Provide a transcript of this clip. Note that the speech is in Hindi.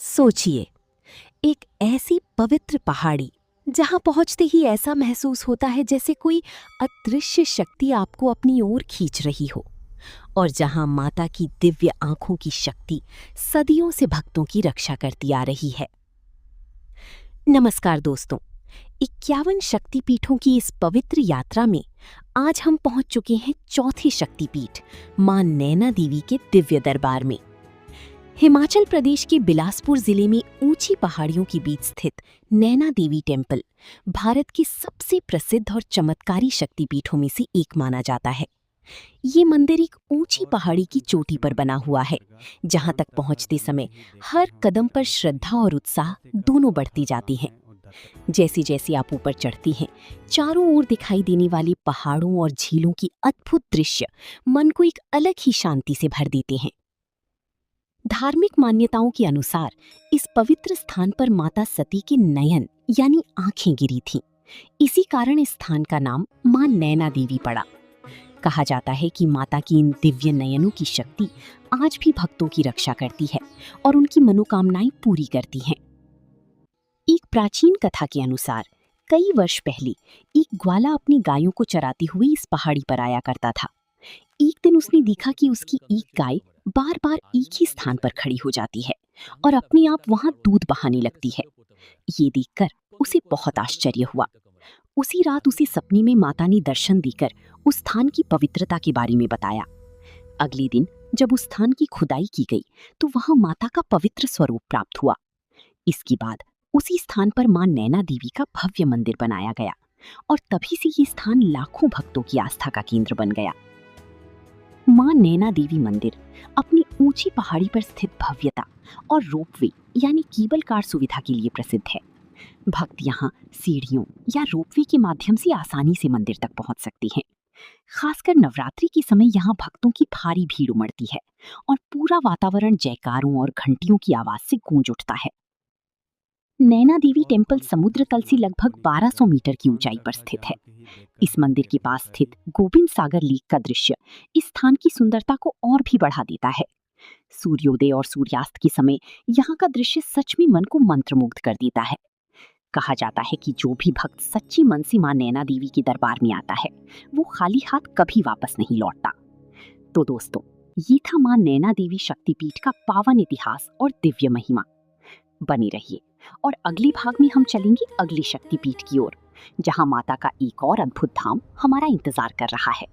सोचिए, एक ऐसी पवित्र पहाड़ी जहां पहुंचते ही ऐसा महसूस होता है जैसे कोई अदृश्य शक्ति आपको अपनी ओर खींच रही हो, और जहां माता की दिव्य आंखों की शक्ति सदियों से भक्तों की रक्षा करती आ रही है। नमस्कार दोस्तों, 51 शक्तिपीठों की इस पवित्र यात्रा में आज हम पहुंच चुके हैं चौथे शक्तिपीठ मां नैना देवी के दिव्य दरबार में। हिमाचल प्रदेश के बिलासपुर जिले में ऊंची पहाड़ियों के बीच स्थित नैना देवी टेम्पल भारत के सबसे प्रसिद्ध और चमत्कारी शक्तिपीठों में से एक माना जाता है। ये मंदिर एक ऊंची पहाड़ी की चोटी पर बना हुआ है, जहां तक पहुंचते समय हर कदम पर श्रद्धा और उत्साह दोनों बढ़ती जाती हैं। जैसे जैसे आप ऊपर चढ़ती हैं, चारों ओर दिखाई देने वाले पहाड़ों और झीलों की अद्भुत दृश्य मन को एक अलग ही शांति से भर देते हैं। धार्मिक मान्यताओं के अनुसार इस पवित्र स्थान पर माता सती के नयन यानी आंखें गिरी थीं। इसी कारण इस स्थान का नाम मां नैना देवी पड़ा। कहा जाता है कि माता की इन दिव्य नयनों की शक्ति आज भी भक्तों की रक्षा करती है और उनकी मनोकामनाएं पूरी करती हैं। एक प्राचीन कथा के अनुसार कई वर्ष पहले एक ग्वाला अपनी गायों को चराते हुए इस पहाड़ी पर आया करता था। एक दिन उसने देखा कि उसकी एक गाय बार बार एक ही स्थान पर खड़ी हो जाती है और अपने आप वहां दूध बहाने लगती है। ये देखकर उसे बहुत आश्चर्य हुआ। उसी रात उसे सपने में माता ने दर्शन देकर उस स्थान की पवित्रता के बारे में बताया। अगले दिन जब उस स्थान की खुदाई की गई तो वहां माता का पवित्र स्वरूप प्राप्त हुआ। इसके बाद उसी स्थान पर मां नैना देवी का भव्य मंदिर बनाया गया और तभी से ये स्थान लाखों भक्तों की आस्था का केंद्र बन गया। मां नैना देवी मंदिर अपनी ऊंची पहाड़ी पर स्थित भव्यता और रोपवे यानी केबल कार सुविधा के लिए प्रसिद्ध है। भक्त यहाँ सीढ़ियों या रोपवे के माध्यम से आसानी से मंदिर तक पहुंच सकते हैं। खासकर नवरात्रि के समय यहाँ भक्तों की भारी भीड़ उमड़ती है और पूरा वातावरण जयकारों और घंटियों की आवाज से गूंज उठता है। नैना देवी टेम्पल समुद्र तल से लगभग 1200 मीटर की ऊंचाई पर स्थित है। इस मंदिर के पास स्थित गोविंद सागर लेक का दृश्य इस स्थान की सुंदरता को और भी बढ़ा देता है। सूर्योदय और सूर्यास्त के समय यहाँ का दृश्य सच में मन को मंत्रमुग्ध कर देता है। कहा जाता है कि जो भी भक्त सच्ची मन से मां नैना देवी के दरबार में आता है, वो खाली हाथ कभी वापस नहीं लौटता। तो दोस्तों, ये था मां नैना देवी शक्तिपीठ का पावन इतिहास और दिव्य महिमा। बने रहिए और अगले भाग में हम चलेंगे अगली शक्तिपीठ की ओर, जहां माता का एक और अद्भुत धाम हमारा इंतजार कर रहा है।